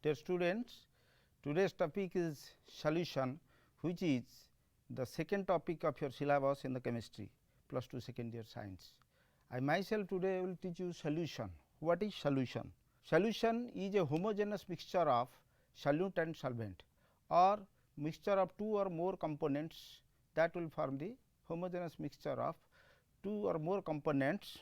Dear students, today's topic is solution, which is the second topic of your syllabus in the chemistry plus 2 second year science. I myself today will teach you solution. What is solution? Solution is a homogeneous mixture of solute and solvent or mixture of two or more components that will form the homogeneous mixture of two or more components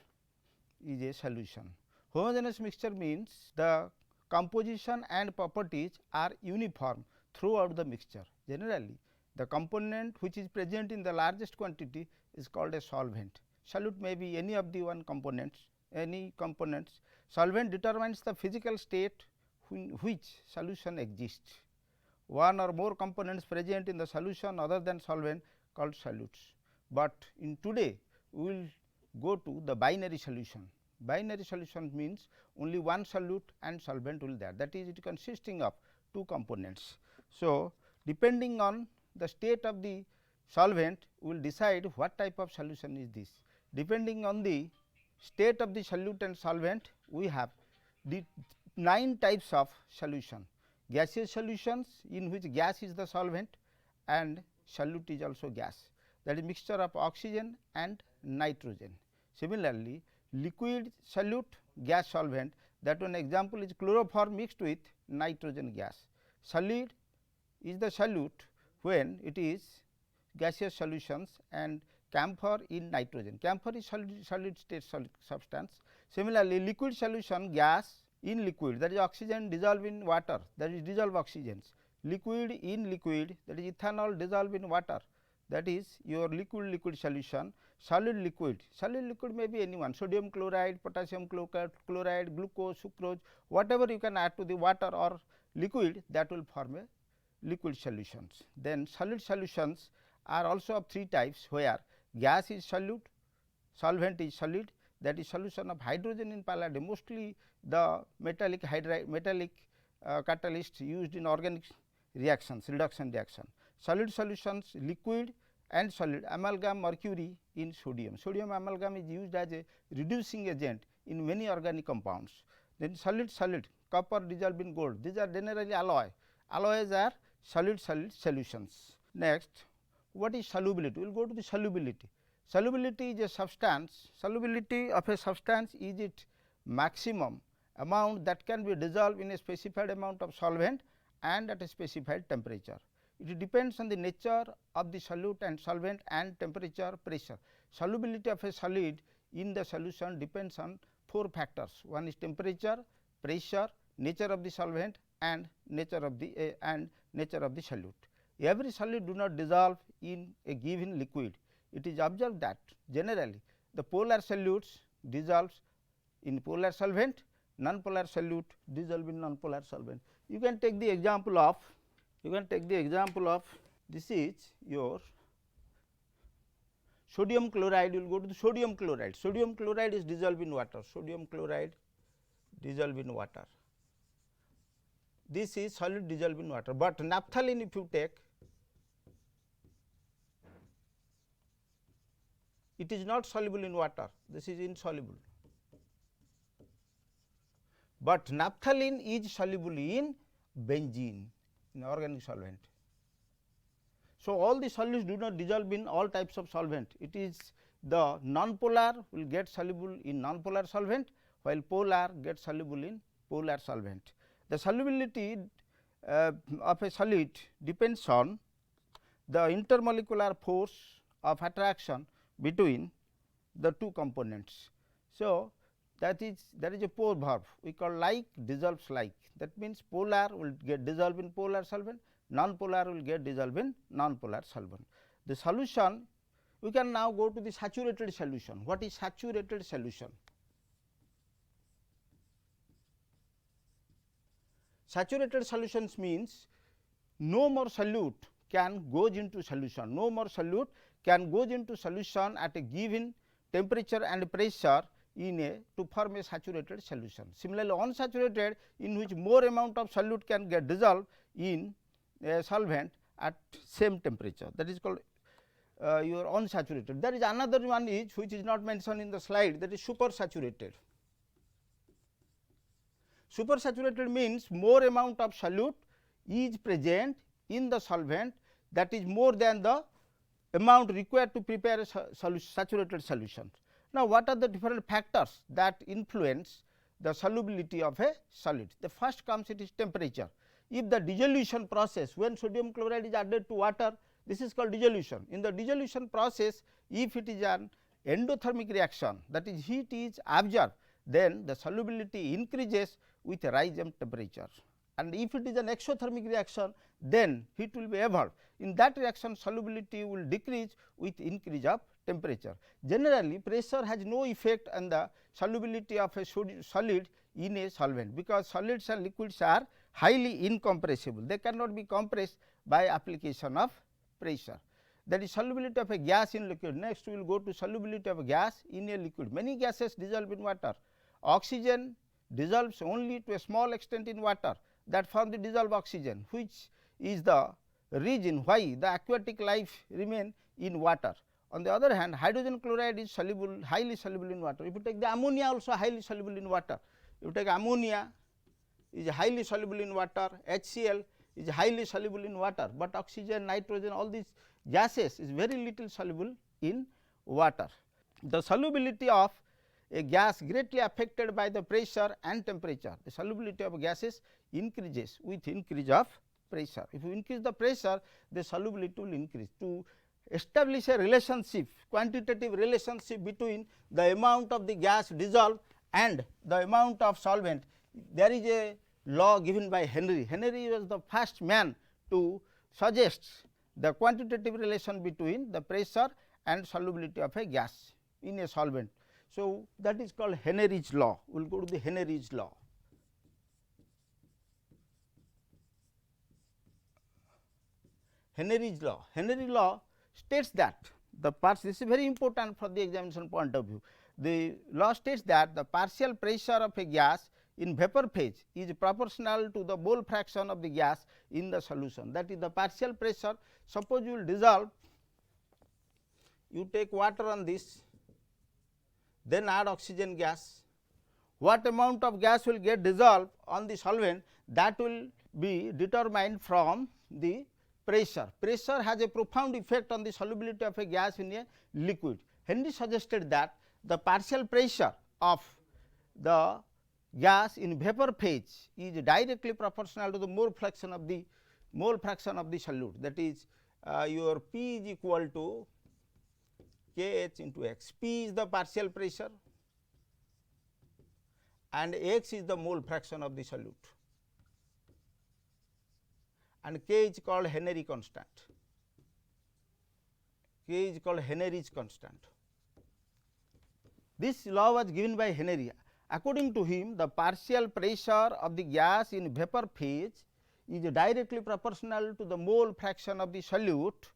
is a solution. Homogeneous mixture means the composition and properties are uniform throughout the mixture. Generally, the component which is present in the largest quantity is called a solvent. Solute may be any of the one components, any components. Solvent determines the physical state in which solution exists. One or more components present in the solution other than solvent called solutes. But in today we will go to the binary solution. Binary solution means only one solute and solvent will there, that is it consisting of two components. So, depending on the state of the solvent we will decide what type of solution is this. Depending on the state of the solute and solvent, we have the 9 types of solution. Gaseous solutions in which gas is the solvent and solute is also gas, that is mixture of oxygen and nitrogen. Similarly, liquid solute gas solvent, that one example is chloroform mixed with nitrogen gas. Solid is the solute when it is gaseous solutions and camphor in nitrogen. Camphor is solid state substance. Similarly, liquid solution gas in liquid, that is oxygen dissolved in water, that is dissolved oxygens. Liquid in liquid, that is ethanol dissolved in water, that is your liquid solution. Solid liquid may be anyone, sodium chloride, potassium chloride, glucose, sucrose, whatever you can add to the water or liquid, that will form a liquid solutions. Then solid solutions are also of 3 types, where gas is solute, solvent is solid, that is solution of hydrogen in palladium, mostly the metallic catalyst used in organic reactions, reduction reaction. Solid solutions liquid and solid, amalgam mercury in sodium. Sodium amalgam is used as a reducing agent in many organic compounds. Then solid copper dissolved in gold, these are generally alloy. Alloys are solid solutions. Next, what is solubility? We will go to the solubility. Solubility is a substance, solubility of a substance is its maximum amount that can be dissolved in a specified amount of solvent and at a specified temperature. It depends on the nature of the solute and solvent and temperature, pressure. Solubility of a solid in the solution depends on 4 factors. One is temperature, pressure, nature of the solvent and nature of the solute. Every solid do not dissolve in a given liquid. It is observed that generally the polar solutes dissolves in polar solvent, non-polar solute dissolve in non-polar solvent. You can take the example of this is your sodium chloride. You will go to the sodium chloride. Sodium chloride is dissolved in water. Sodium chloride dissolved in water. This is solid dissolved in water, but naphthalene if you take, it is not soluble in water. This is insoluble, but naphthalene is soluble in benzene, in organic solvent. So, all the solids do not dissolve in all types of solvent. It is the non-polar will get soluble in non-polar solvent, while polar gets soluble in polar solvent. The solubility of a solid depends on the intermolecular force of attraction between the two components. So, that is a pore verb, we call like dissolves like, that means polar will get dissolved in polar solvent, non-polar will get dissolved in non-polar solvent. The solution, we can now go to the saturated solution. What is saturated solution? Saturated solutions means no more solute can goes into solution, no more solute can goes into solution at a given temperature and pressure in a to form a saturated solution. Similarly, unsaturated, in which more amount of solute can get dissolved in a solvent at same temperature, that is called your unsaturated. There is another one is which is not mentioned in the slide, that is supersaturated. Supersaturated means more amount of solute is present in the solvent, that is more than the amount required to prepare a saturated solution. Now, what are the different factors that influence the solubility of a solid? The first comes, it is temperature. If the dissolution process, when sodium chloride is added to water, this is called dissolution. In the dissolution process, if it is an endothermic reaction, that is heat is absorbed, then the solubility increases with a rise in temperature. And if it is an exothermic reaction, then heat will be evolved. In that reaction, solubility will decrease with increase of temperature. Generally, pressure has no effect on the solubility of a solid in a solvent, because solids and liquids are highly incompressible. They cannot be compressed by application of pressure. That is solubility of a gas in liquid. Next, we will go to solubility of a gas in a liquid. Many gases dissolve in water. Oxygen dissolves only to a small extent in water, that form the dissolved oxygen, which is the reason why the aquatic life remain in water. On the other hand, hydrogen chloride is soluble, highly soluble in water. If you take the ammonia, also highly soluble in water. If you take ammonia, is highly soluble in water, HCl is highly soluble in water, but oxygen, nitrogen, all these gases is very little soluble in water. The solubility of a gas greatly affected by the pressure and temperature. The solubility of gases increases with increase of pressure. If you increase the pressure, the solubility will increase. To establish a relationship, quantitative relationship between the amount of the gas dissolved and the amount of solvent, there is a law given by Henry. Henry was the first man to suggest the quantitative relation between the pressure and solubility of a gas in a solvent. So, that is called Henry's law. We will go to the Henry's law. Henry's law. Henry's law states that the this is very important for the examination point of view. The law states that the partial pressure of a gas in vapor phase is proportional to the mole fraction of the gas in the solution. That is the partial pressure. Suppose you will dissolve, you take water on this, then add oxygen gas. What amount of gas will get dissolved on the solvent, that will be determined from the pressure. Pressure has a profound effect on the solubility of a gas in a liquid. Henry suggested that the partial pressure of the gas in vapor phase is directly proportional to the mole fraction of the solute. That is your P is equal to Kh into x. P is the partial pressure and x is the mole fraction of the solute, and K is called Henry constant. K is called Henry's constant. This law was given by Henry. According to him, the partial pressure of the gas in vapor phase is directly proportional to the mole fraction of the solute.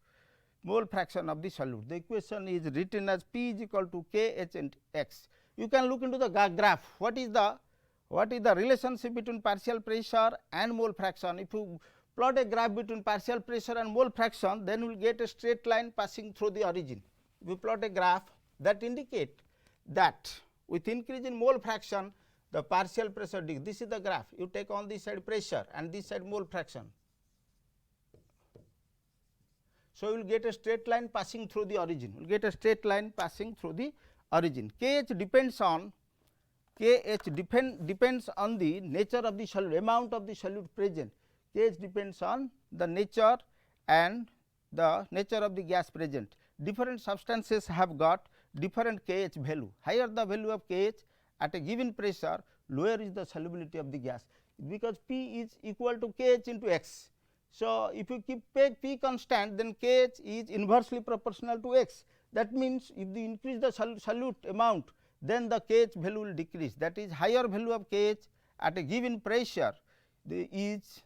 The equation is written as P is equal to Kh and x. You can look into the graph. What is the relationship between partial pressure and mole fraction? If you plot a graph between partial pressure and mole fraction, then you will get a straight line passing through the origin. If you plot a graph that indicate that with increase in mole fraction, the partial pressure decrease. This is the graph. You take on this side pressure and this side mole fraction. So, you will get a straight line passing through the origin. You will get a straight line passing through the origin. Kh depends on the nature of the solute, amount of the solute present. Kh depends on the nature and the nature of the gas present. Different substances have got different Kh value. Higher the value of Kh at a given pressure, lower is the solubility of the gas, because P is equal to Kh into x. So, if you keep P constant, then Kh is inversely proportional to x. That means, if you increase the solute amount, then the Kh value will decrease. That is, higher value of Kh at a given pressure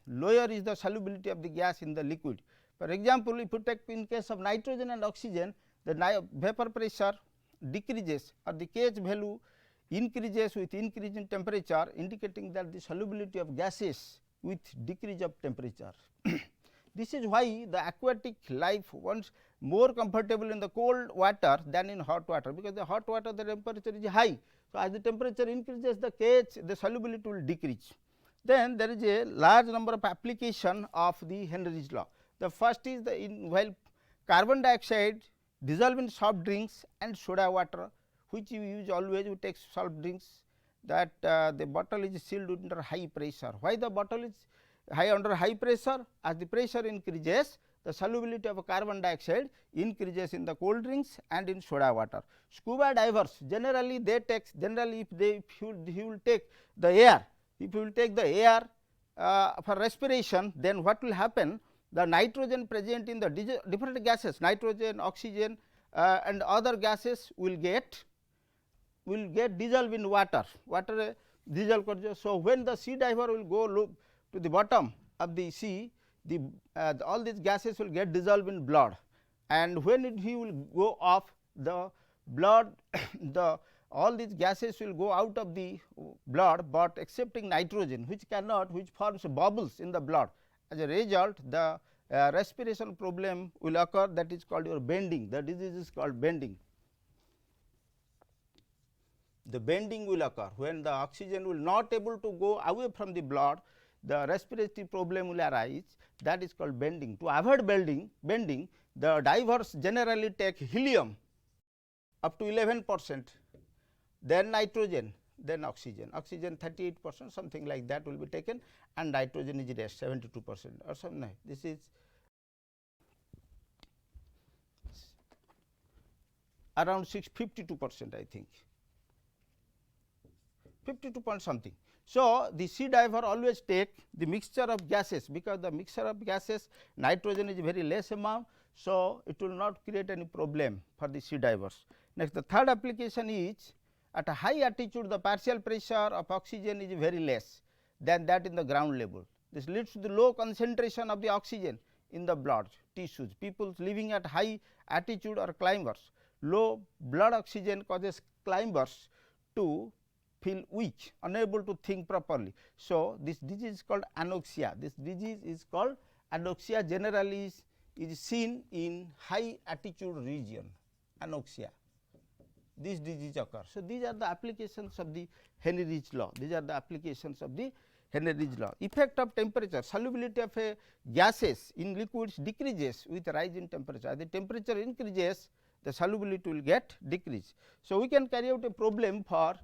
lower is the solubility of the gas in the liquid. For example, if you take in case of nitrogen and oxygen, the vapor pressure decreases or the Kh value increases with increase in temperature, indicating that the solubility of gases with decrease of temperature. This is why the aquatic life wants more comfortable in the cold water than in hot water, because the hot water the temperature is high. So, as the temperature increases, the KH, the solubility will decrease. Then there is a large number of application of the Henry's law. The first is while carbon dioxide dissolve in soft drinks and soda water, which you use always, you take soft drinks, that the bottle is sealed under high pressure. Why the bottle is under high pressure? As the pressure increases, the solubility of carbon dioxide increases in the cold drinks and in soda water. Scuba divers generally they take, if you will take the air, if you will take the air for respiration, then what will happen? The nitrogen present in the different gases, nitrogen, oxygen and other gases will get dissolved in water, dissolve. So, when the sea diver will go look to the bottom of the sea, all these gases will get dissolved in blood, and when he will go off, the blood all these gases will go out of the blood, but excepting nitrogen, which forms bubbles in the blood. As a result, the respiration problem will occur, that is called your bending. The disease is called bending. The bending will occur when the oxygen will not able to go away from the blood, the respiratory problem will arise, that is called bending. To avoid bending, the divers generally take helium up to 11%, then nitrogen, then oxygen 38%, something like that will be taken, and nitrogen is rest 72% or something. This is around 52%, I think, 52 point something. So, the sea diver always take the mixture of gases, because the mixture of gases, nitrogen is very less amount. So, it will not create any problem for the sea divers. Next, the third application is at a high altitude, the partial pressure of oxygen is very less than that in the ground level. This leads to the low concentration of the oxygen in the blood tissues. People living at high altitude or climbers, low blood oxygen causes climbers to feel weak, unable to think properly. So, this disease is called anoxia. This disease is called anoxia, generally is seen in high altitude region, anoxia. This disease occurs. So, these are the applications of the Henry's law. These are the applications of the Henry's law. Effect of temperature, solubility of gases in liquids decreases with rise in temperature. As the temperature increases, the solubility will get decreased. So, we can carry out a problem for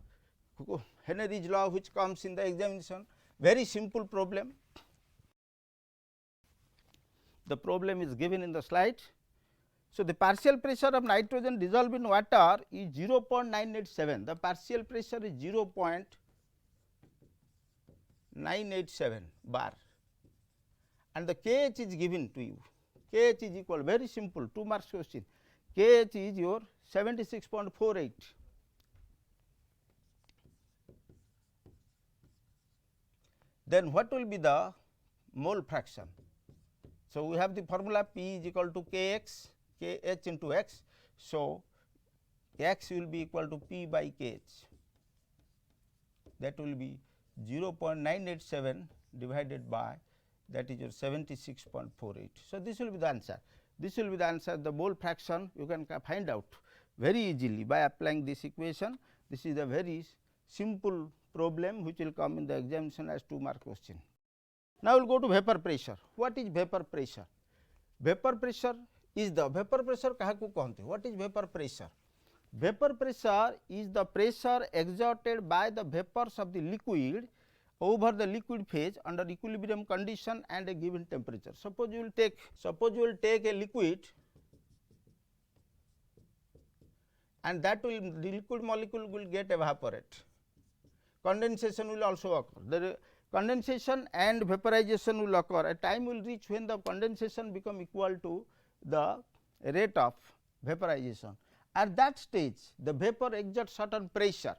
Henry's law, which comes in the examination, very simple problem. The problem is given in the slide. So, the partial pressure of nitrogen dissolved in water is 0.987, the partial pressure is 0.987 bar, and the KH is given to you. KH is equal, very simple, 2 marks question. KH is your 76.48. Then what will be the mole fraction? So, we have the formula P is equal to Kx, Kh into x. So, x will be equal to P by Kh, that will be 0.987 divided by, that is your 76.48. So, this will be the answer. This will be the answer. The mole fraction you can find out very easily by applying this equation. This is a very simple problem which will come in the examination as 2 mark question. Now, we will go to vapor pressure. What is vapor pressure? Vapor pressure is the kahaku kahante. What is vapor pressure? Vapor pressure is the pressure exerted by the vapors of the liquid over the liquid phase under equilibrium condition and a given temperature. Suppose you will take a liquid, and that will, the liquid molecule will get evaporate. Condensation will also occur. The condensation and vaporization will occur. A time will reach when the condensation become equal to the rate of vaporization. At that stage, the vapor exerts certain pressure.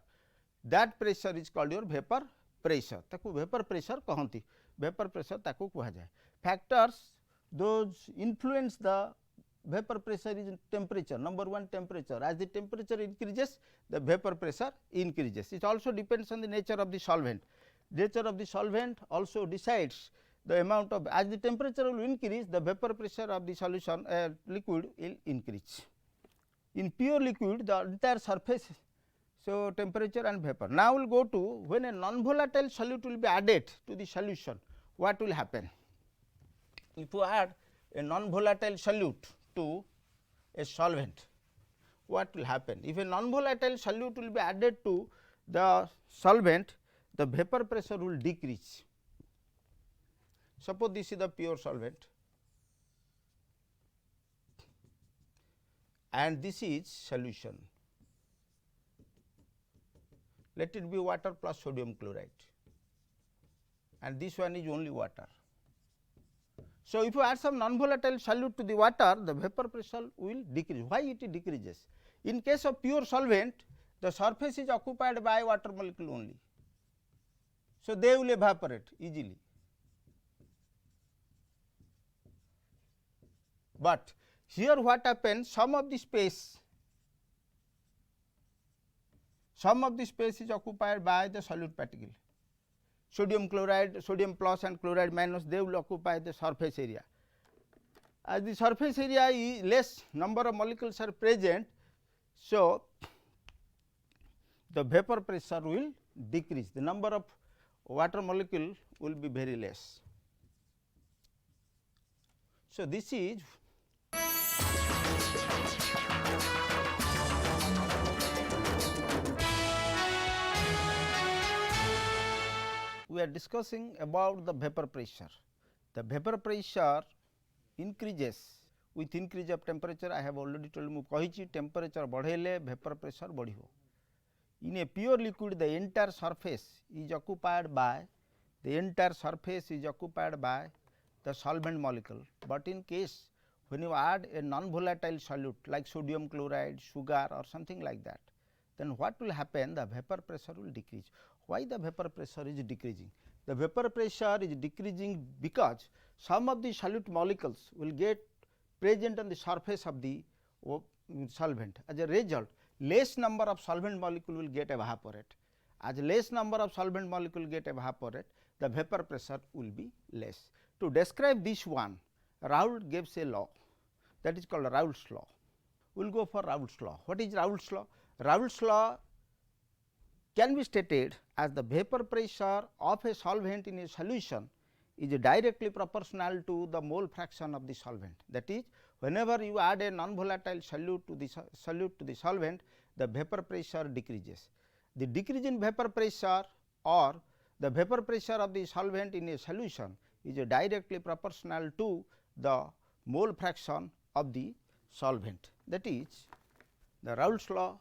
That pressure is called your vapor pressure. ताकू vapor pressure कहती. Vapor pressure ताकू कहा जाए. Factors those influence the vapor pressure is temperature. Number 1, temperature. As the temperature increases, the vapor pressure increases. It also depends on the nature of the solvent. Nature of the solvent also decides the amount of, as the temperature will increase, the vapor pressure of the solution liquid will increase. In pure liquid, the entire surface, so temperature and vapor. Now, we will go to when a non-volatile solute will be added to the solution, what will happen? If you add a non-volatile solute to a solvent, what will happen? If a non-volatile solute will be added to the solvent, the vapor pressure will decrease. Suppose this is the pure solvent and this is solution. Let it be water plus sodium chloride, and this one is only water. So, if you add some non-volatile solute to the water, the vapor pressure will decrease. Why it decreases? In case of pure solvent, the surface is occupied by water molecule only. So, they will evaporate easily. But here what happens, some of the space is occupied by the solute particle. Sodium chloride, sodium plus and chloride minus, they will occupy the surface area. As the surface area is less, number of molecules are present, so the vapor pressure will decrease, the number of water molecule will be very less. So, this is we are discussing about the vapor pressure. The vapor pressure increases with increase of temperature. I have already told you, कही temperature बढ़ेले vapor pressure बढ़िबो. In a pure liquid, the entire surface is occupied by the solvent molecule, but in case when you add a non-volatile solute like sodium chloride, sugar or something like that, then what will happen? The vapor pressure will decrease. Why the vapor pressure is decreasing? The vapor pressure is decreasing because some of the solute molecules will get present on the surface of the solvent. As a result, less number of solvent molecule will get evaporate. As less number of solvent molecule get evaporate, the vapor pressure will be less. To describe this one, Raoult gives a law, that is called Raoult's law. We will go for Raoult's law. What is Raoult's law? Raoult's law can be stated as the vapor pressure of a solvent in a solution is directly proportional to the mole fraction of the solvent. That is, whenever you add a non-volatile solute to the solvent, the vapor pressure decreases. The decrease in vapor pressure or the vapor pressure of the solvent in a solution is directly proportional to the mole fraction of the solvent. That is the Raoult's law.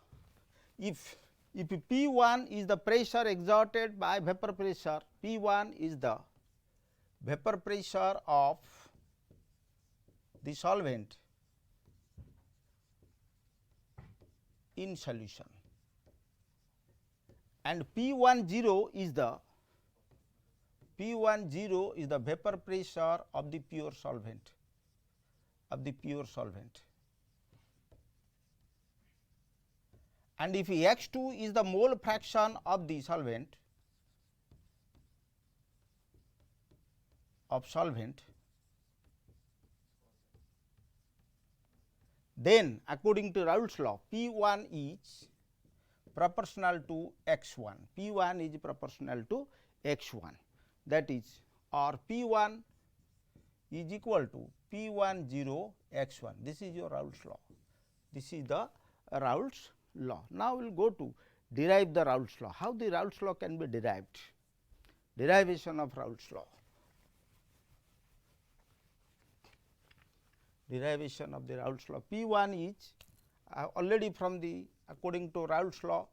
If P1 is the pressure exerted by vapor pressure, P1 is the vapor pressure of the solvent in solution, and P10 is the vapor pressure of the pure solvent, and if X2 is the mole fraction of the solvent, then according to Raoult's law, P1 is proportional to X1. P1 is proportional to X1. That is, or P1 is equal to P10 X1. This is your Raoult's law. This is the Raoult's law. Now, we will go to derive the Raoult's law. How the Raoult's law can be derived? Derivation of Raoult's law. Derivation of the Raoult's law. P1 is already from the according to Raoult's law,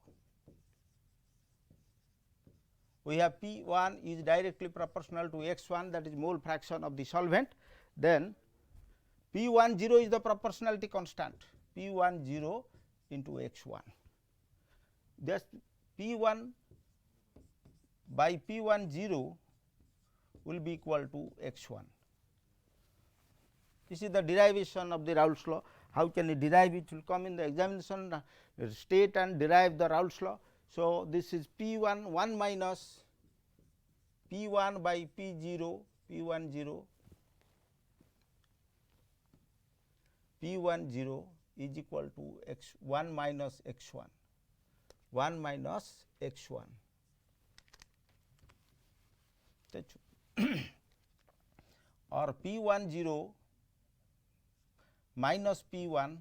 we have P1 is directly proportional to X1, that is mole fraction of the solvent. Then P10 is the proportionality constant, P10 into X1. Thus, P1 by P10 will be equal to X1. This is the derivation of the Raoult's law. How can you derive it? Will come in the examination, state and derive the Raoult's law. So, this is P1 1 minus P1 by P0 P10 is equal to x1 minus x1, 1 minus x1. Or P10 minus P1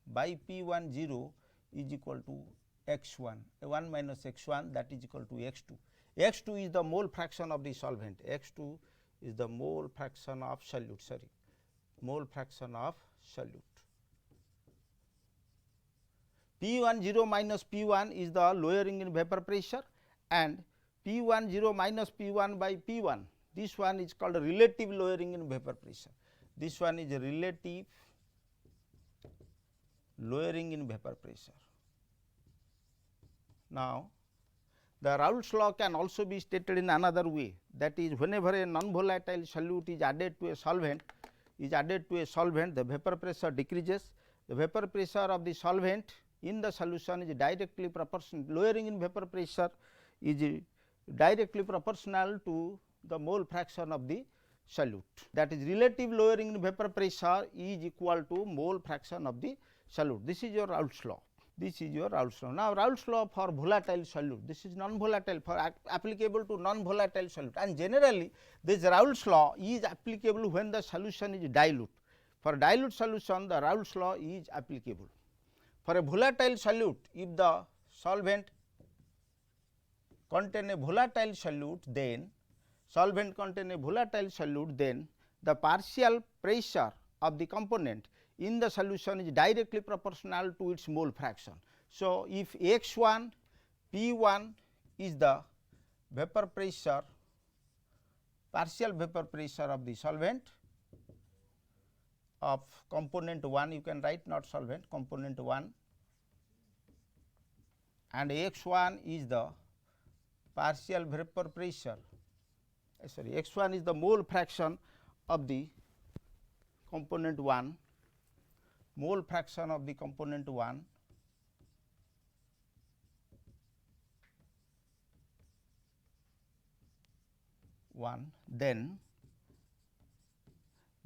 by P10 is equal to x1, 1 minus x1, that is equal to x2. x2 is the mole fraction of the solvent, x2 is the mole fraction of solute, mole fraction of solute. P10 minus P1 is the lowering in vapor pressure, and P10 minus P1 by P1, this one is called relative lowering in vapor pressure. This one is a relative lowering in vapor pressure. Now, the Raoult's law can also be stated in another way, that is, whenever a non-volatile solute is added to a solvent, the vapor pressure decreases. The vapor pressure of the solvent in the solution is directly proportional, lowering in vapor pressure is directly proportional to the mole fraction of the solute. That is, relative lowering in vapor pressure is equal to mole fraction of the solute. This is your Raoult's law. This is your Raoult's law. Now, Raoult's law for volatile solute, this is non-volatile, for applicable to non-volatile solute, and generally this Raoult's law is applicable when the solution is dilute. For dilute solution, the Raoult's law is applicable. For a volatile solute, if the solvent contain a volatile solute, then the partial pressure of the component in the solution is directly proportional to its mole fraction. So, if x1 P1 is the vapor pressure, partial vapor pressure of the solvent of component 1, you can write not solvent, component 1, and x1 is the partial vapor pressure, x1 is the mole fraction of the component 1, mole fraction of the component 1, then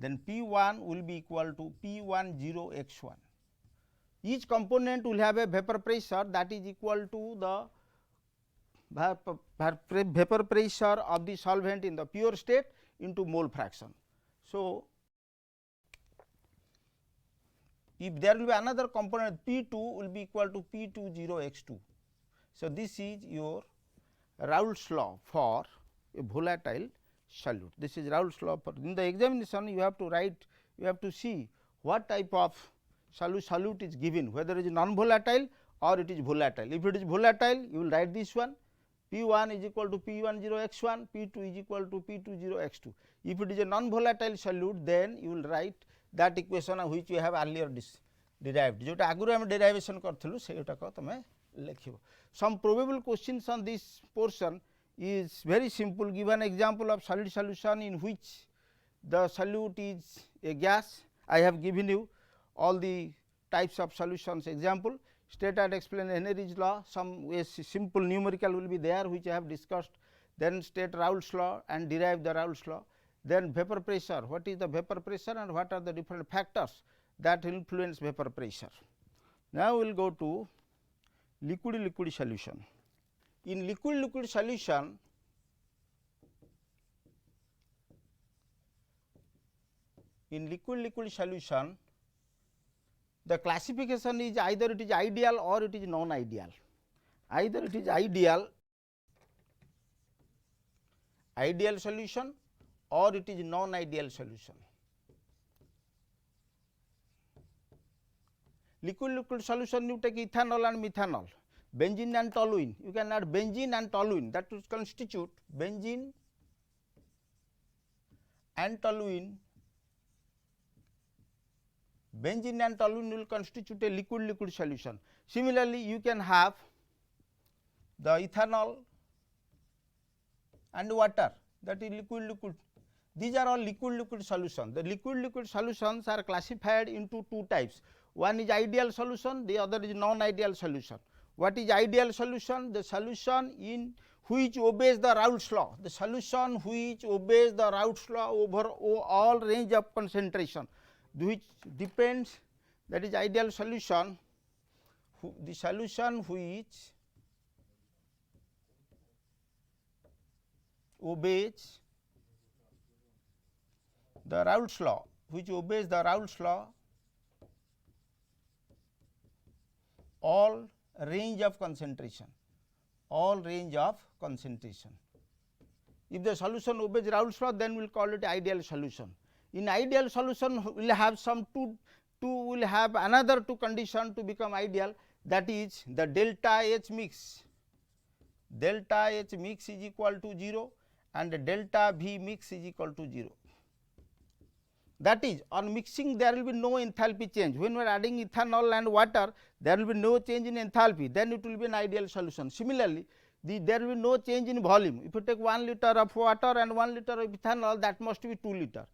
P1 will be equal to P10 x1. Each component will have a vapor pressure that is equal to the vapor pressure of the solvent in the pure state into mole fraction. So, if there will be another component, P2 will be equal to P20 x2. So, this is your Raoult's law for a volatile solute. This is Raoult's law. For in the examination, you have to write, you have to see what type of solute is given, whether it is non-volatile or it is volatile. If it is volatile, you will write this one, P1 is equal to P10 x1, P2 is equal to P20 x2. If it is a non-volatile solute, then you will write that equation which we have earlier derived. जोटा आगुरी हम derivation करथिलु सेटा को तमे लिखिबो. Some probable questions on this portion is very simple. Give an example of solid solution in which the solute is a gas. I have given you all the types of solutions example. State and explain Henry's law, some simple numerical will be there which I have discussed. Then state Raoult's law and derive the Raoult's law. Then vapor pressure, what is the vapor pressure and what are the different factors that influence vapor pressure. Now, we will go to liquid solution. In liquid solution, the classification is either it is ideal or it is non-ideal. Either it is ideal solution or it is non-ideal solution. Liquid solution, you take ethanol and methanol, benzene and toluene. You can add benzene and toluene, that will constitute benzene and toluene. Benzene and toluene will constitute a liquid solution. Similarly, you can have the ethanol and water, that is liquid. These are all liquid solutions. The liquid solutions are classified into two types. One is ideal solution, the other is non-ideal solution. What is ideal solution? The solution in which obeys the Raoult's law, the solution which obeys the Raoult's law over all range of concentration, which depends, that is ideal solution, the solution which obeys the Raoult's law, which obeys the Raoult's law all range of concentration, all range of concentration. If the solution obeys Raoult's law, then we will call it ideal solution. In ideal solution, we will have some will have another two condition to become ideal, that is the delta H mix. Delta H mix is equal to 0 and the delta V mix is equal to 0. That is, on mixing there will be no enthalpy change. When we are adding ethanol and water, there will be no change in enthalpy, then it will be an ideal solution. Similarly, there will be no change in volume. If you take 1 liter of water and 1 liter of ethanol, that must be 2 liter.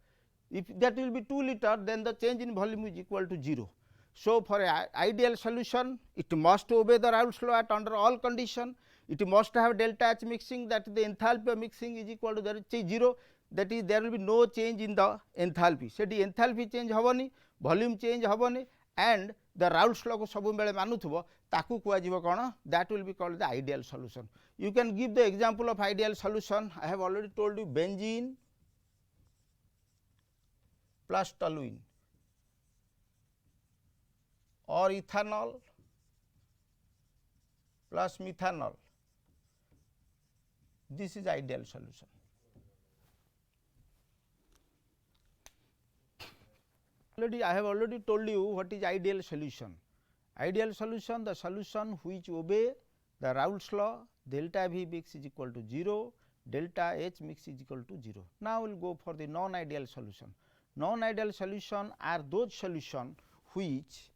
If that will be 2 liter, then the change in volume is equal to 0. So, for an ideal solution, it must obey the Raoult's law at under all condition. It must have delta H mixing, that the enthalpy of mixing is equal to 0. That is, there will be no change in the enthalpy. So, the enthalpy change habani, volume change habani, and the Raoult's law ko sabu bele manuthubo, taku kuha jibo kono, that will be called the ideal solution. You can give the example of ideal solution. I have already told you benzene plus toluene or ethanol plus methanol. This is ideal solution. I have already told you what is ideal solution. Ideal solution, the solution which obey the Raoult's law, delta V mix is equal to 0, delta H mix is equal to 0. Now, we will go for the non-ideal solution. Non-ideal solution are those solutions which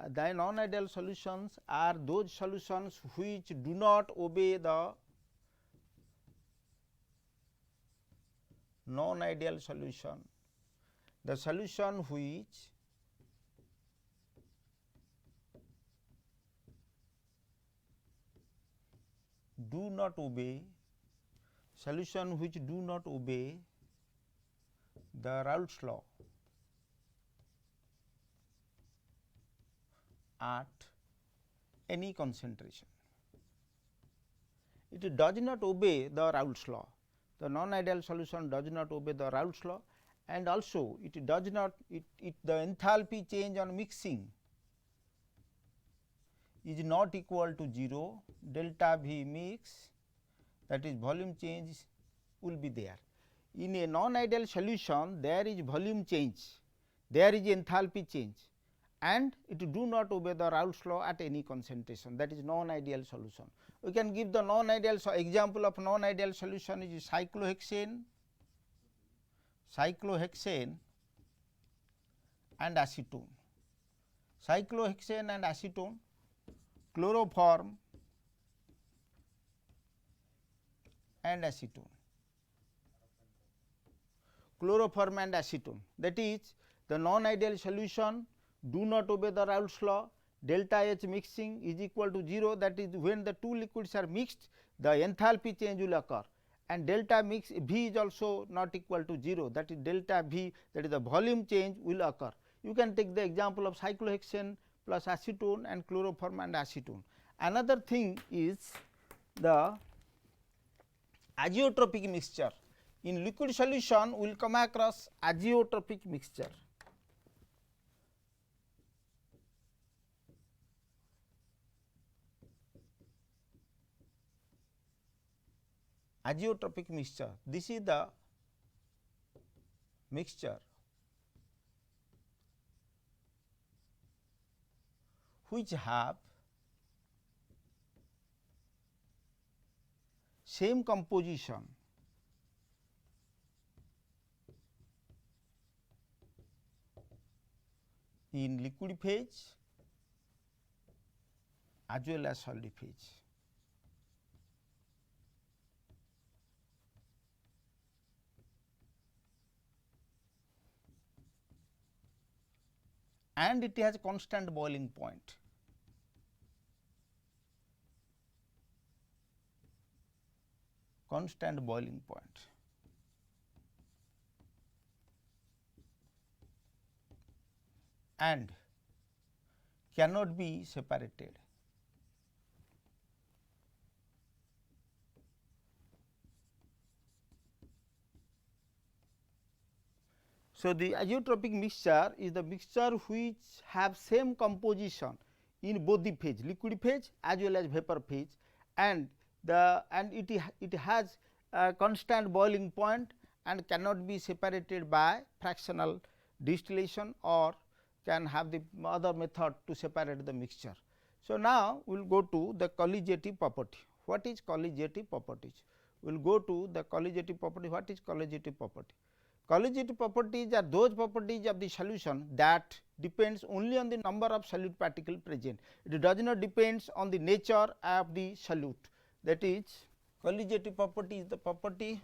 the non-ideal solutions are those solutions which do not obey the non-ideal solution. The solution which do not obey, solution which do not obey the Raoult's law at any concentration. It does not obey the Raoult's law. The non-ideal solution does not obey the Raoult's law, and also it does not, the enthalpy change on mixing is not equal to 0, delta V mix, that is volume change will be there. In a non-ideal solution, there is volume change, there is enthalpy change, and it do not obey the Raoult's law at any concentration, that is non-ideal solution. We can give the non-ideal example of non-ideal solution is cyclohexane and acetone. Cyclohexane and acetone, chloroform and acetone. Chloroform and acetone, that is the non-ideal solution do not obey the Raoult's law, delta H mixing is equal to 0, that is when the two liquids are mixed, the enthalpy change will occur, and delta mix V is also not equal to 0, that is delta V, that is the volume change will occur. You can take the example of cyclohexane plus acetone and chloroform and acetone. Another thing is the azeotropic mixture. In liquid solution, we will come across azeotropic mixture. Azeotropic mixture, this is the mixture which have same composition in liquid phase as well as solid phase. And it has a constant boiling point. constant boiling point and cannot be separated. So, the azeotropic mixture is the mixture which have same composition in both the phase, liquid phase as well as vapor phase, and it has a constant boiling point and cannot be separated by fractional distillation or can have the other method to separate the mixture. So, now we will go to the colligative property. What is colligative properties? We will go to the colligative property. What is colligative property? Colligative properties are those properties of the solution that depends only on the number of solute particles present. It does not depends on the nature of the solute. That is, colligative property is the property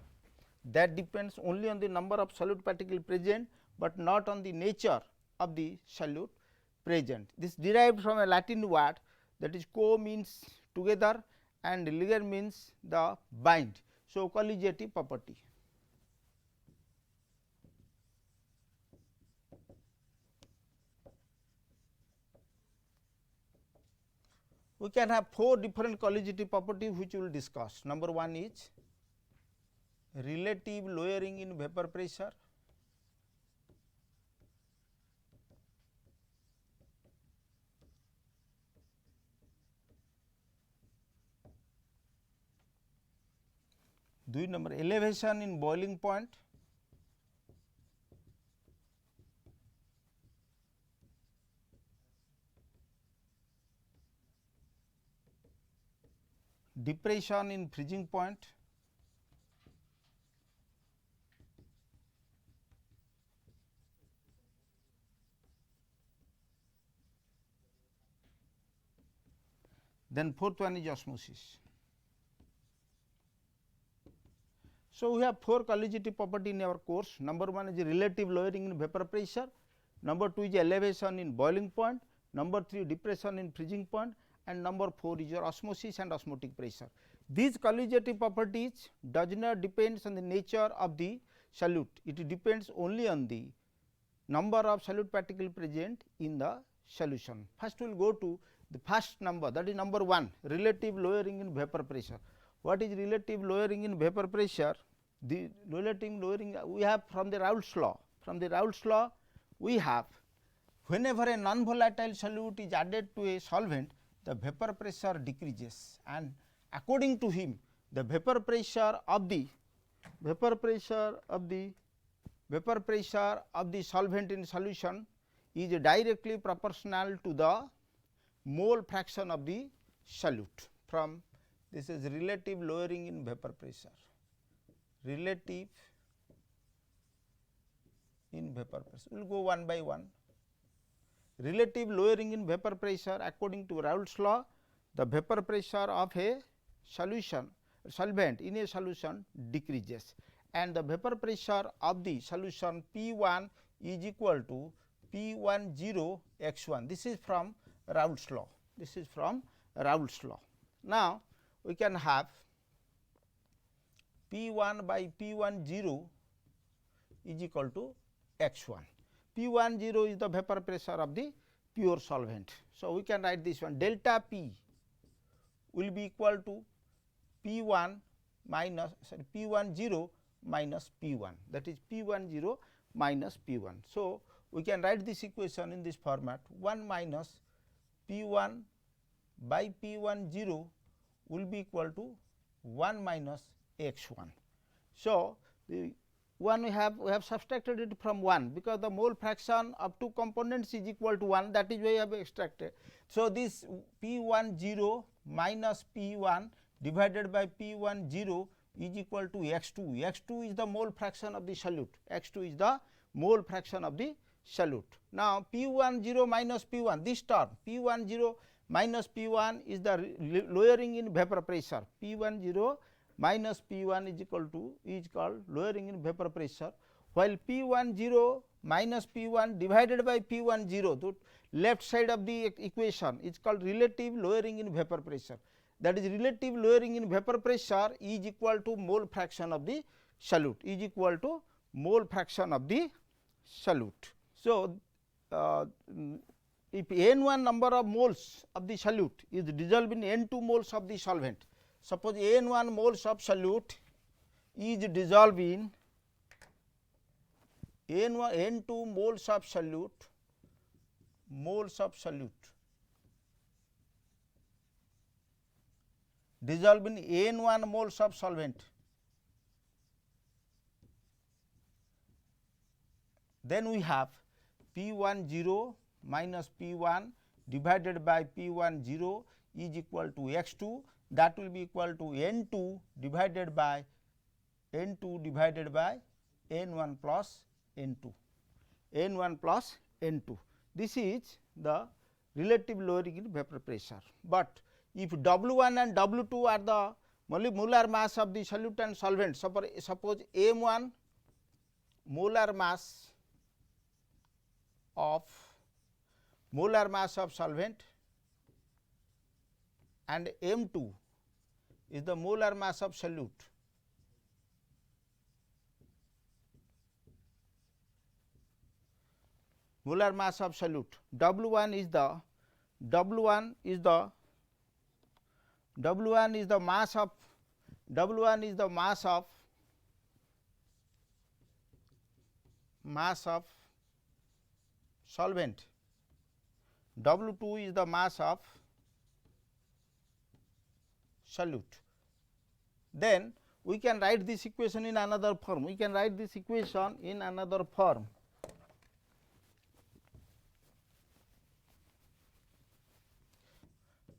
that depends only on the number of solute particles present, but not on the nature of the solute present. This derived from a Latin word, that is co means together and ligare means the bind. So, colligative property. We can have 4 different colligative properties which we will discuss. Number 1 is relative lowering in vapor pressure. Number elevation in boiling point. Depression in freezing point. Then fourth one is osmosis. So, we have 4 colligative property in our course. Number 1 is relative lowering in vapor pressure, number 2 is elevation in boiling point, number 3 depression in freezing point, and number 4 is your osmosis and osmotic pressure. These colligative properties does not depends on the nature of the solute, it depends only on the number of solute particles present in the solution. First we will go to the first number, that is number 1, relative lowering in vapor pressure. What is relative lowering in vapor pressure? The relative lowering we have from the Raoult's law. From the Raoult's law we have whenever a non-volatile solute is added to a solvent, the vapor pressure decreases, and according to him the vapor pressure of the solvent in solution is directly proportional to the mole fraction of the solute. From this is relative lowering in vapor pressure, relative in vapor pressure. We will go one by one. Relative lowering in vapor pressure, according to Raoult's law, the vapor pressure of a solution solvent in a solution decreases, and the vapor pressure of the solution P1 is equal to P10 x1. This is from Raoult's law. This is from Raoult's law. Now, we can have P1 by P10 is equal to x1. P10 is the vapor pressure of the pure solvent. So, we can write this one, delta P will be equal to P1 minus P10 minus P1, that is P10 minus P1. So, we can write this equation in this format, 1 minus P1 by P10 will be equal to 1 minus x1. So, the one we have subtracted it from 1, because the mole fraction of 2 components is equal to 1, that is why we have extracted. So, this P10 minus P1 divided by P10 is equal to x2. x2 is the mole fraction of the solute, x2 is the mole fraction of the solute. Now, P10 minus P1, this term P10 minus P1 is the lowering in vapor pressure. P10 minus P1 is called lowering in vapor pressure, while P10 minus P1 divided by P10, the left side of the equation is called relative lowering in vapor pressure. that is relative lowering in vapor pressure is equal to mole fraction of the solute, is equal to mole fraction of the solute. So, if n1 number of moles of the solute is dissolved in n2 moles of the solvent, suppose n1 moles of solute is dissolved in n2 moles of solute, dissolved in n1 moles of solvent, then we have P10 minus P1 divided by P10 is equal to x2, that will be equal to n2 divided by n1 plus n2. This is the relative lowering in vapor pressure. But if W1 and W2 are the molar mass of the solute and solvent, suppose M1 molar mass of solvent and M2 is the molar mass of solute. Molar mass of solute. W1 is the mass of solvent, W2 is the mass of solute. Then we can write this equation in another form.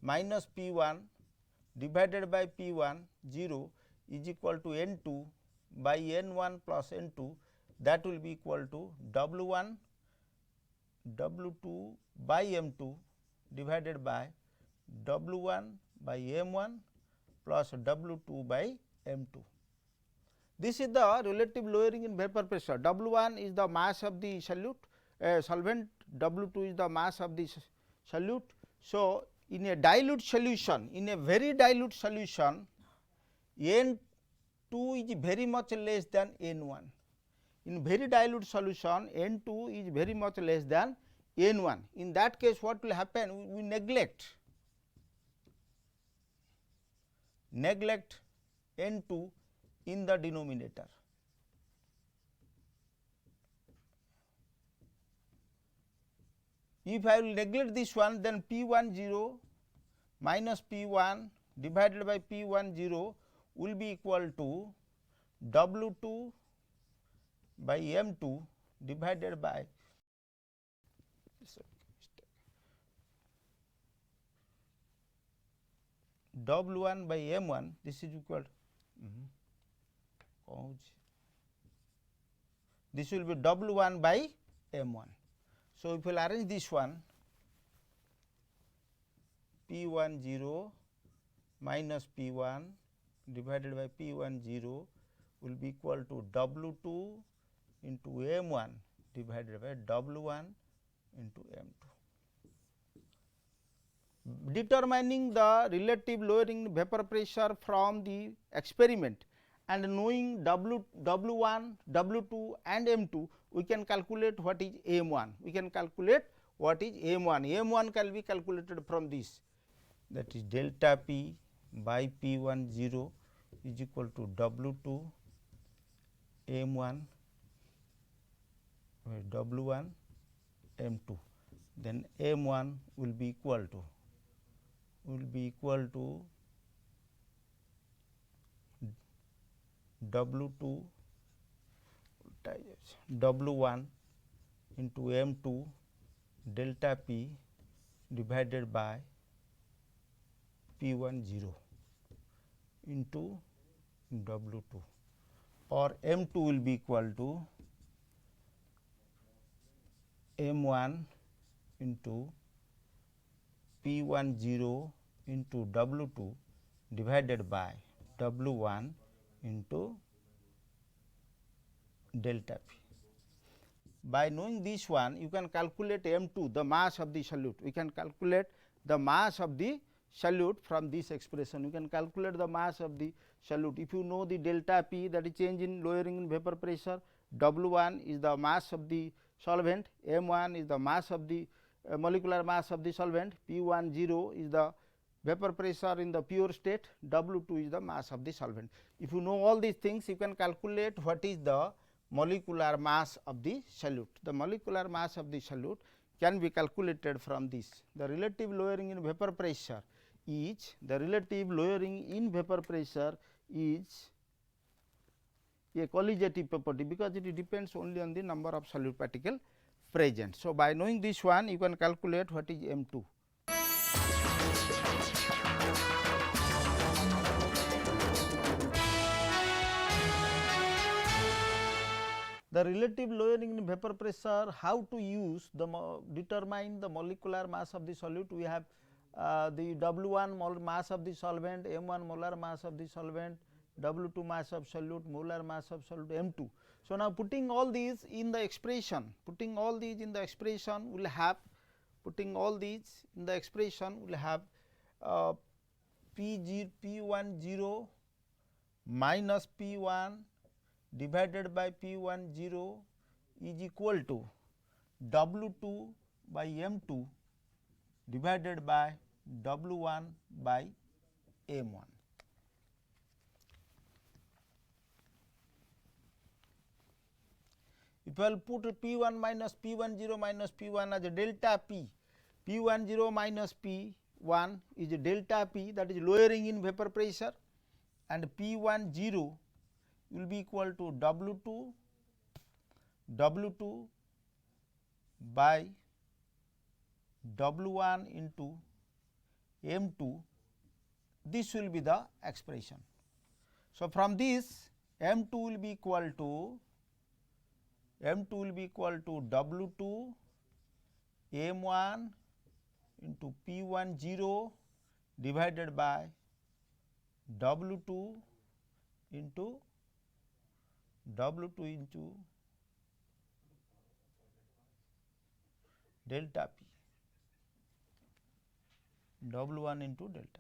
Minus P1 divided by P1 0 is equal to N2 by N1 plus N2, that will be equal to W1 W2 by M2 divided by W1 by M1 plus W2 by M2. This is the relative lowering in vapor pressure. W1 is the mass of the solvent, W2 is the mass of the solute. So, in a dilute solution, in a very dilute solution, N2 is very much less than N1. In very dilute solution, N2 is very much less than N1. In that case, what will happen? We neglect N2 in the denominator. If I will neglect this one, then P10 minus P1 divided by P10 will be equal to W2 by M2 divided by W1 by M1. This is equal to this will be W1 by M1. So, if we will arrange this one, P10 minus P1 divided by P10 will be equal to W2 into M1 divided by W1 into M2. Determining the relative lowering vapor pressure from the experiment and knowing W1, W2 and M2, we can calculate what is M1. M1 can be calculated from this, that is delta P by P10 is equal to W2 M1 by W1 M2. Then M1 will be equal to W2 W1 into M2 delta P divided by P10 into W2, or M2 will be equal to M1 into P10 into W2 divided by W1 into delta P. By knowing this one, you can calculate M2, the mass of the solute. We can calculate the mass of the solute from this expression. You can calculate the mass of the solute. If you know the delta P, that is change in lowering in vapor pressure, W1 is the mass of the solvent, M1 is the mass of the molecular mass of the solvent, P10 is the vapor pressure in the pure state, W2 is the mass of the solvent. If you know all these things, you can calculate what is the molecular mass of the solute. The molecular mass of the solute can be calculated from this. The relative lowering in vapor pressure is a colligative property, because it depends only on the number of solute particle present. So, by knowing this one, you can calculate what is M2. The relative lowering in vapor pressure, how to use the determine the molecular mass of the solute. We have the W1 mass of the solvent, M1 molar mass of the solvent, W2 mass of solute, molar mass of solute, M2. So, now putting all these in the expression, we will have P10 minus P1 divided by P10 is equal to W2 by M2 divided by W1 by M1. If I will put P1 minus P10 minus P1 as a delta P, P10 minus P1 is a delta P, that is lowering in vapor pressure, and P10 will be equal to W2 by W1 into M2. This will be the expression. So, from this M2 will be equal to W2 M1 into P10 divided by W2 into delta P, W1 into delta P.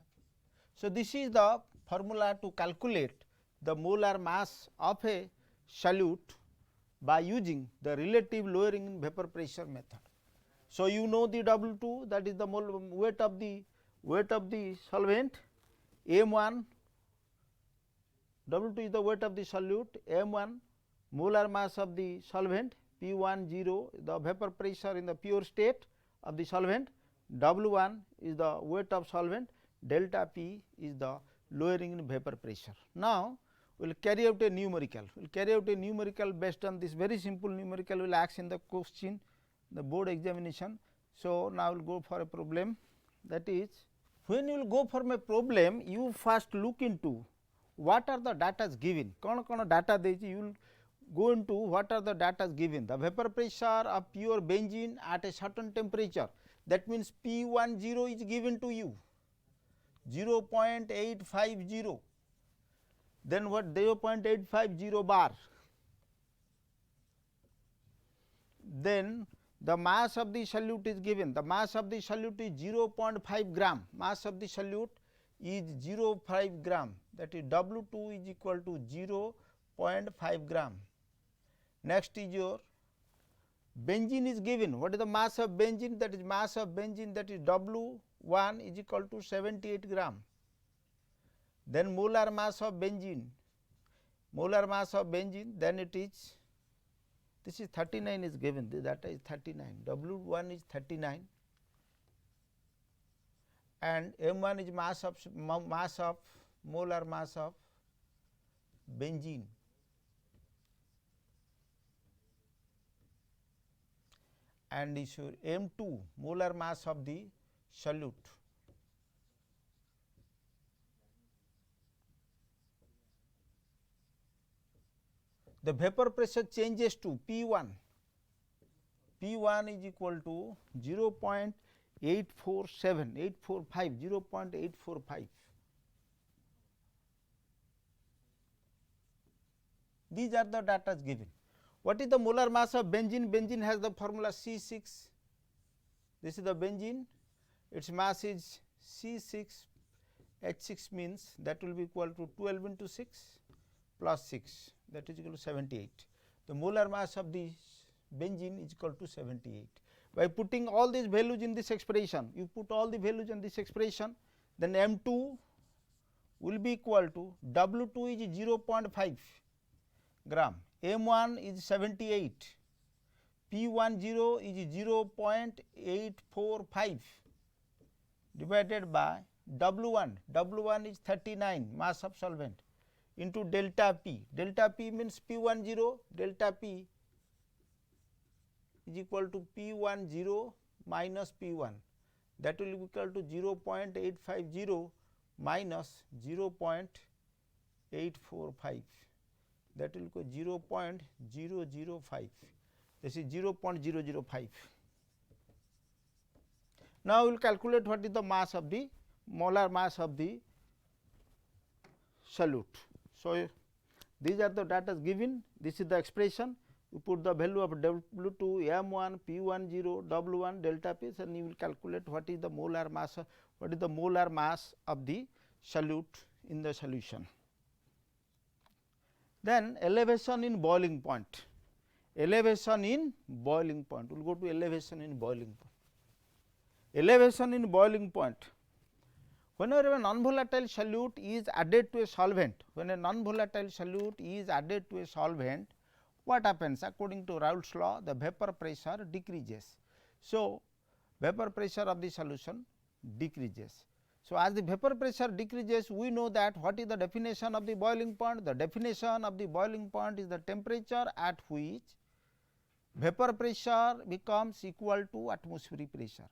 So, this is the formula to calculate the molar mass of a solute by using the relative lowering in vapor pressure method. So, you know the W2, that is the weight of the solvent, M1, W2 is the weight of the solute, M1 molar mass of the solvent, P10 the vapor pressure in the pure state of the solvent, W1 is the weight of solvent, delta P is the lowering in vapor pressure. Now, we will carry out a numerical. Based on this very simple numerical, we will ask in the question, the board examination. So, now we will go for a problem, that is, when you will go for a problem, you first look into what are the data given, data you will go into what are the data given. The vapor pressure of pure benzene at a certain temperature, that means P10 is given to you 0.850, then what 0.850 bar, then the mass of the solute is given, the mass of the solute is 0.5 gram, mass of the solute is 0.5 gram, that is W2 is equal to 0.5 gram. Next is your benzene is given, what is the mass of benzene, that is W1 is equal to 78 gram. Then molar mass of benzene, then it is, this is 39 is given, the data is 39, W1 is 39 and M1 is molar mass of benzene, and is your M2 molar mass of the solute. The vapor pressure changes to P1 is equal to 0.845. These are the data given. What is the molar mass of benzene? Benzene has the formula C6. This is the benzene, its mass is C6 H6 means that will be equal to 12 into 6 plus 6, that is equal to 78. The molar mass of the benzene is equal to 78. By putting all these values in this expression, you put all the values in this expression, then M2 will be equal to W2 is 0.5 gram, M1 is 78, P10 is 0.845 divided by W1 is 39 mass of solvent into delta P. Delta P means P10, delta P is equal to P10 minus P1, that will be equal to 0.850 minus 0.845, that will equal 0.005. This is 0.005. Now we will calculate what is the mass of the molar mass of the solute. So these are the data given. This is the expression. You put the value of W2, M1, P10, W1, delta P, and you will calculate what is the molar mass, what is the molar mass of the solute in the solution. Then elevation in boiling point. Elevation in boiling point. We will go to elevation in boiling point. Elevation in boiling point. Whenever a non-volatile solute is added to a solvent, when a non-volatile solute is added to a solvent, what happens? According to Raoult's law, the vapor pressure decreases. So, vapor pressure of the solution decreases. So, as the vapor pressure decreases, we know that what is the definition of the boiling point? The definition of the boiling point is the temperature at which vapor pressure becomes equal to atmospheric pressure.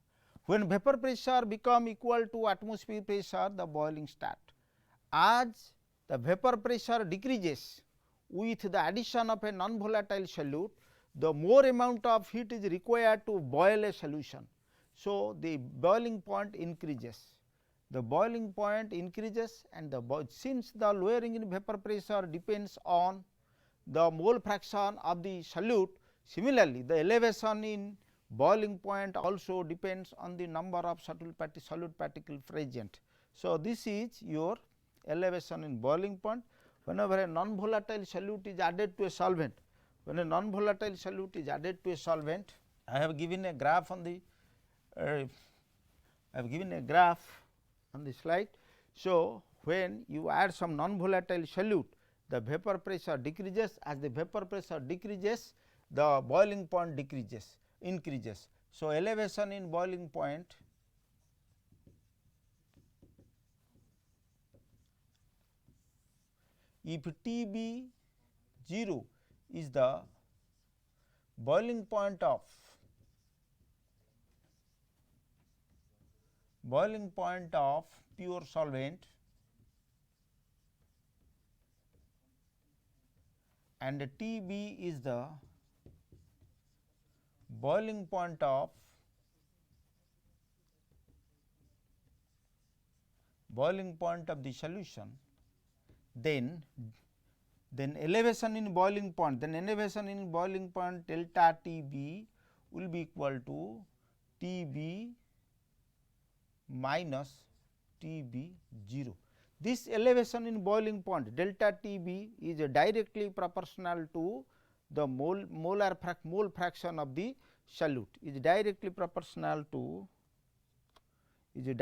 When vapor pressure become equal to atmospheric pressure, the boiling start. As the vapor pressure decreases with the addition of a non-volatile solute, the more amount of heat is required to boil a solution. So, the boiling point increases. The boiling point increases, and since the lowering in vapor pressure depends on the mole fraction of the solute, similarly, the elevation in boiling point also depends on the number of solute particle present. So, this is your elevation in boiling point. Whenever a non-volatile solute is added to a solvent, when a non-volatile solute is added to a solvent, I have given a graph on the slide. So, when you add some non-volatile solute, the vapor pressure decreases. As the vapor pressure decreases, the boiling point increases. So, elevation in boiling point if Tb 0 is the boiling point of pure solvent and Tb is the boiling point of the solution, then elevation in boiling point, delta Tb will be equal to Tb minus Tb 0. This elevation in boiling point delta Tb is directly proportional to the mole fraction of the solute, is directly proportional to the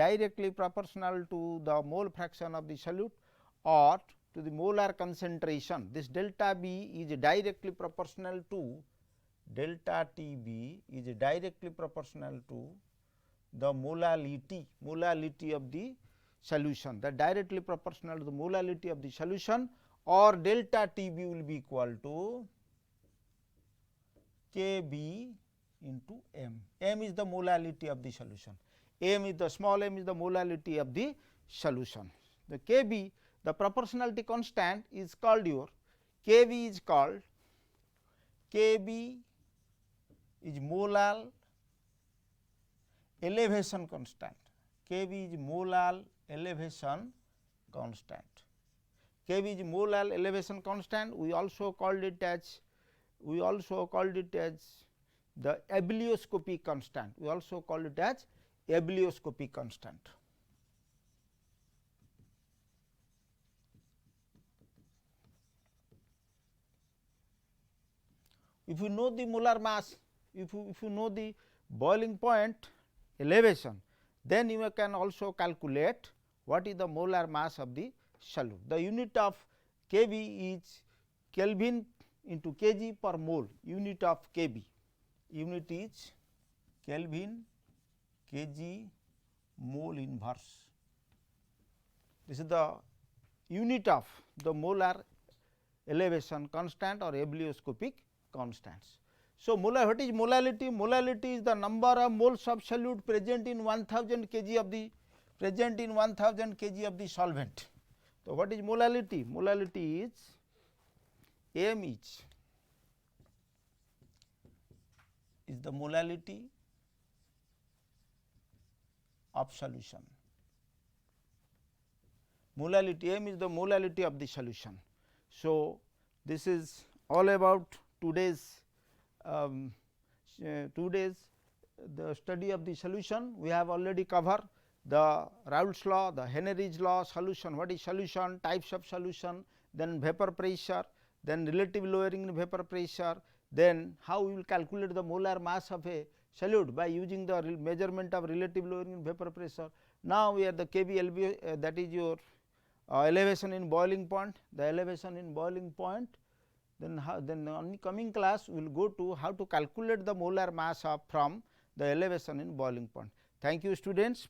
mole fraction of the solute or to the molar concentration. This delta B is directly proportional to delta Tb is directly proportional to the molality of the solution, that directly proportional to the molality of the solution, or delta Tb will be equal to Kb into m. M is the molality of the solution. M is the small m is the molality of the solution. The Kb, the proportionality constant is called your Kb is molar elevation constant. Kb is molar elevation constant. Kb is molar elevation constant. We also called it as the abelioscopic constant. We also call it as abelioscopic constant. if you know the molar mass, if you know the boiling point elevation, then you can also calculate what is the molar mass of the solute. The unit of kV is Kelvin into kg per mole, unit of kV, unit is Kelvin kg mole inverse. This is the unit of the molar elevation constant or ebullioscopic constants. So, what is molality? Molality is the number of moles of solute present in 1000 kg of the solvent. So, what is molality? Molality is M is the molality of solution. Molality, M is the molality of the solution. So, this is all about today's the study of the solution. We have already covered the Raoult's law, the Henry's law, solution, what is solution, types of solution, then vapor pressure, then relative lowering in vapor pressure, then how we will calculate the molar mass of a solute by using the measurement of relative lowering in vapor pressure. Now, we are the KV that is your elevation in boiling point, the elevation in boiling point. Then on the coming class we will go to how to calculate the molar mass of from the elevation in boiling point. Thank you, students.